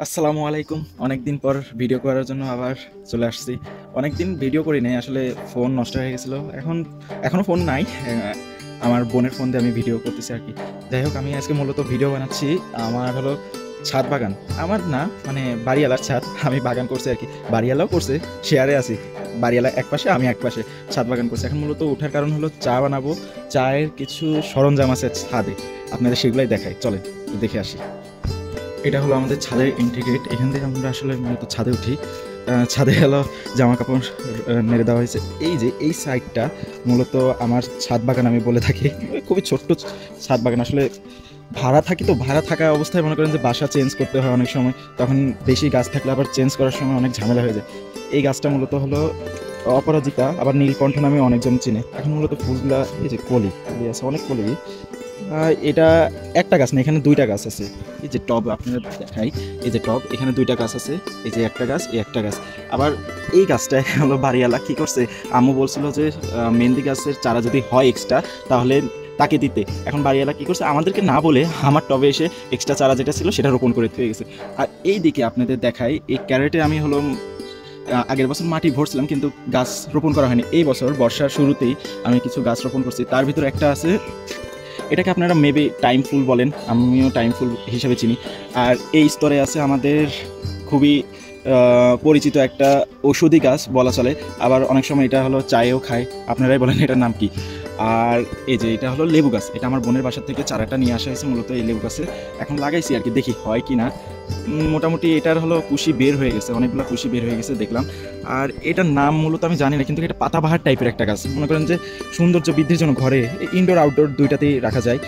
আসসালামু আলাইকুম। অনেকদিন পর ভিডিও করার জন্য আবার চলে আসছি। অনেকদিন ভিডিও করি নাই, আসলে ফোন নষ্ট হয়ে গেছিলো। এখনও ফোন নাই। আমার বোনের ফোন দিয়ে আমি ভিডিও করতেছি আর কি। যাই হোক, আমি আজকে মূলত ভিডিও বানাচ্ছি। আমার হলো ছাদ বাগান। আমার না, মানে বাড়িওয়ালার ছাদ। আমি বাগান করছি আর কি, বাড়িওয়ালাও করছে, শেয়ারে আছি। বাড়িওয়ালা এক পাশে, আমি এক পাশে ছাদ বাগান করছি। এখন মূলত ওঠার কারণ হলো চা বানাবো। চায়ের কিছু সরঞ্জাম আছে ছাদে, আপনাদের সেগুলাই দেখাই, চলেন দেখে আসি। এটা হলো আমাদের ছাদের এন্ট্রি গেট। এখান থেকে আমরা আসলে মূলত ছাদে উঠি। ছাদে হলো জামা কাপড় নেড়ে দেওয়া হয়েছে। এই যে এই সাইডটা মূলত আমার ছাদ বাগান আমি বলে থাকি। খুবই ছোট্ট ছাদ বাগান। আসলে ভাড়া থাকি, তো ভাড়া থাকা অবস্থায় মনে করেন যে বাসা চেঞ্জ করতে হয় অনেক সময়, তখন বেশি গাছ থাকলে আবার চেঞ্জ করার সময় অনেক ঝামেলা হয়ে যায়। এই গাছটা মূলত হলো অপরাজিতা, আবার নীলকণ্ঠ নামে অনেকজন চিনে। এখন মূলত ফুলগুলা, এই যে কলি কলি আছে, অনেক কলি। এটা একটা গাছ না, এখানে দুইটা গাছ আছে। এই যে টব আপনারা দেখাই, এই যে টব, এখানে দুইটা গাছ আছে। এই যে একটা গাছ, এই একটা গাছ। আবার এই গাছটা হলো বাড়িওয়ালা কী করছে, আম্মু বলছিল যে মেহেন্দি গাছের চারা যদি হয় এক্সট্রা তাহলে তাকে দিতে। এখন বাড়িওয়ালা কী করছে, আমাদেরকে না বলে আমার টবে এসে এক্সট্রা চারা যেটা ছিল সেটা রোপণ করে দিয়ে গেছে। আর এই দিকে আপনাদের দেখাই, এই ক্যারেটে আমি হলো আগের বছর মাটি ভরছিলাম কিন্তু গাছ রোপণ করা হয়নি। এই বছর বর্ষার শুরুতেই আমি কিছু গাছ রোপণ করছি। তার ভিতরে একটা আছে, এটাকে আপনারা মেবি টাইম ফুল বলেন, আমিও টাইম ফুল হিসাবে চিনি। আর এই স্তরে আছে আমাদের খুবই পরিচিত একটা ঔষধি গাছ বলা চলে। আবার অনেক সময় এটা হলো চায়েও খায়, আপনারাই বলেন এটার নাম কি। আর এই যে এটা হলো লেবু গাছ। এটা আমার বোনের বাসার থেকে চারাটা নিয়ে আসা হয়েছে মূলত এই লেবু গাছে। এখন লাগাইছি আর কি, দেখি হয় কি না। মোটামুটি এটার হলো কুশি বের হয়ে গেছে, অনেকগুলো কুশি বের হয়ে গেছে দেখলাম। আর এটার নাম মূলত আমি জানি না, কিন্তু এটা পাতাবাহার টাইপের একটা গাছ। মনে করেন যে সৌন্দর্য বৃদ্ধির জন্য ঘরে ইনডোর আউটডোর দুইটাতেই রাখা যায়।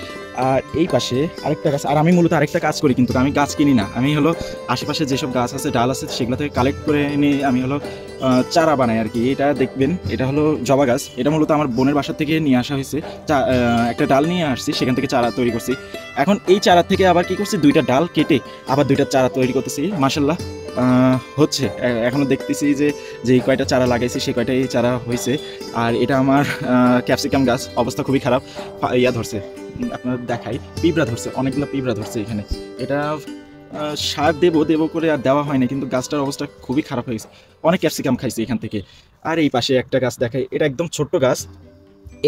আর এই পাশে আরেকটা গাছ। আর আমি মূলত আরেকটা কাজ করি, কিন্তু আমি গাছ কিনি না। আমি হলো আশেপাশে যেসব গাছ আছে, ডাল আছে, সেগুলো থেকে কালেক্ট করে এনে আমি হলো চারা বানাই আর কি। এটা দেখবেন, এটা হলো জবা গাছ। এটা মূলত আমার বোনের বাসা থেকে নিয়ে আসা হয়েছে। একটা ডাল নিয়ে আসছি, সেখান থেকে চারা তৈরি করছি। এখন এই চারা থেকে আবার কি করছি, দুইটা ডাল কেটে আবার দুইটা চারা তৈরি করতেছি। মাশাল্লাহ হচ্ছে। এখনও দেখতেছি যে যেই কয়টা চারা লাগাইছি সেই কয়টাই চারা হয়েছে। আর এটা আমার ক্যাপসিকাম গাছ, অবস্থা খুবই খারাপ। ইয়া ধরছে, আপনার দেখাই, পিঁপড়া ধরছে, অনেকগুলো পিঁপড়া ধরছে এখানে। এটা সার দেবো দেবো করে আর দেওয়া হয় না, কিন্তু গাছটার অবস্থা খুবই খারাপ হয়ে গেছে। অনেক ক্যাপসিকাম খাইছি এখান থেকে। আর এই পাশে একটা গাছ দেখাই, এটা একদম ছোট্ট গাছ।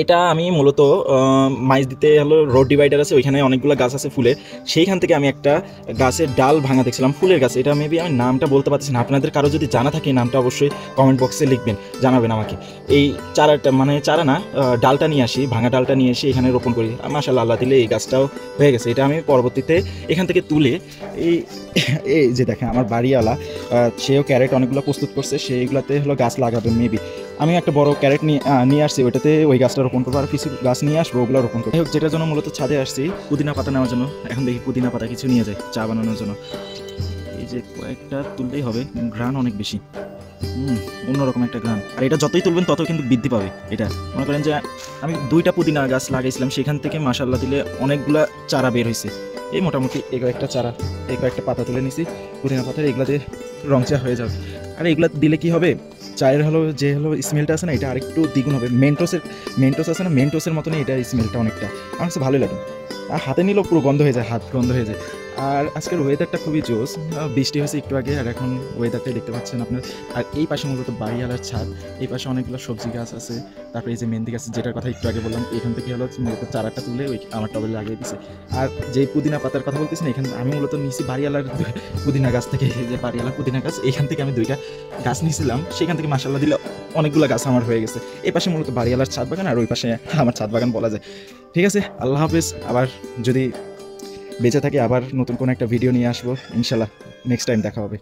এটা আমি মূলত মাইজ দিতে হলো রোড ডিভাইডার আছে, ওইখানে অনেকগুলো গাছ আছে ফুলের। সেইখান থেকে আমি একটা গাছের ডাল ভাঙা দেখছিলাম, ফুলের গাছ। এটা মেবি আমি নামটা বলতে পারছি না, আপনাদের কারো যদি জানা থাকে নামটা অবশ্যই কমেন্ট বক্সে লিখবেন, জানাবেন আমাকে। এই চারাটা, মানে চারা না, ডালটা নিয়ে আসি, ভাঙা ডালটা নিয়ে এসে এখানে রোপণ করি। মাশাআল্লাহ, আল্লাহ দিলে এই গাছটাও হয়ে গেছে। এটা আমি পরবর্তীতে এখান থেকে তুলে এই এই যে দেখেন আমার বাড়িওয়ালা, সেও ক্যারেট অনেকগুলো প্রস্তুত করছে, সেইগুলোতে হলো গাছ লাগাবে মেবি। আমি একটা বড় ক্যারেট নিয়ে আসছি, ওইটাতে ওই গাছটা রোপণ করবো। আর কিছু গাছ নিয়ে আসবো, ওগুলো রোপণ করবো। যেটার জন্য মূলত ছাদে আসছি, পুদিনা পাতা নেওয়ার জন্য। এখন দেখি পুদিনা পাতা কিছু নিয়ে যায় চা বানানোর জন্য। এই যে কয়েকটা তুললেই হবে, ঘ্রাণ অনেক বেশি। অন্যরকম একটা ঘ্রাণ। আর এটা যতই তুলবেন তত কিন্তু বৃদ্ধি পাবে। এটা মনে করেন যে আমি দুইটা পুদিনা গাছ লাগাইছিলাম, সেখান থেকে মাশাআল্লাহ দিলে অনেকগুলা চারা বের হয়েছে। এই মোটামুটি এই কয়েকটা চারা, এই কয়েকটা পাতা তুলে নিছি পুদিনা পাতার, এগুলাতে রং চা হয়ে যাবে। আর এগুলা দিলে কি হবে, চায়ের হলো যে হলো স্মেলটা আছে না, এটা আরেকটু দ্বিগুণ হবে। মেন্টোস আছে না, মেন্টোসের মতনই এটা স্মেলটা অনেকটা, আমার কাছে ভালোই লাগে। আর হাতে নিলেও পুরো গন্ধ হয়ে যায়, হাত গন্ধ হয়ে যায়। আর আজকের ওয়েদারটা খুবই জোস। বৃষ্টি হয়েছে একটু আগে, আর এখন ওয়েদারটাই দেখতে পাচ্ছেন আপনার। আর এই পাশে মূলত বাড়িওয়ালার ছাদ, এই পাশে অনেকগুলো সবজি গাছ আছে। তারপরে এই যে মেহেন্দি গাছ, যেটার কথা একটু আগে বললাম, এখান থেকে হলো মূলত চারাটা তুলে ওই আমার টবে লাগিয়ে দিছে। আর যে পুদিনা পাতার কথা বলতেছি না, এখানে আমি মূলত নিয়েছি বাড়িওয়ালার পুদিনা গাছ থেকে। যে বাড়িওয়ালার পুদিনা গাছ, এখান থেকে আমি দুইটা গাছ নিয়েছিলাম, সেখান থেকে মাশাআল্লাহ দিলে অনেকগুলো গাছ আমার হয়ে গেছে। এই পাশে মূলত বাড়িওয়ালার ছাদ বাগান, আর ওই পাশে আমার ছাদ বাগান বলা যায়। ঠিক আছে, আল্লাহ হাফেজ। আবার যদি বেঁচে থাকি আবার নতুন কোনো একটা ভিডিও নিয়ে আসবো ইনশাল্লাহ। নেক্সট টাইম দেখা হবে।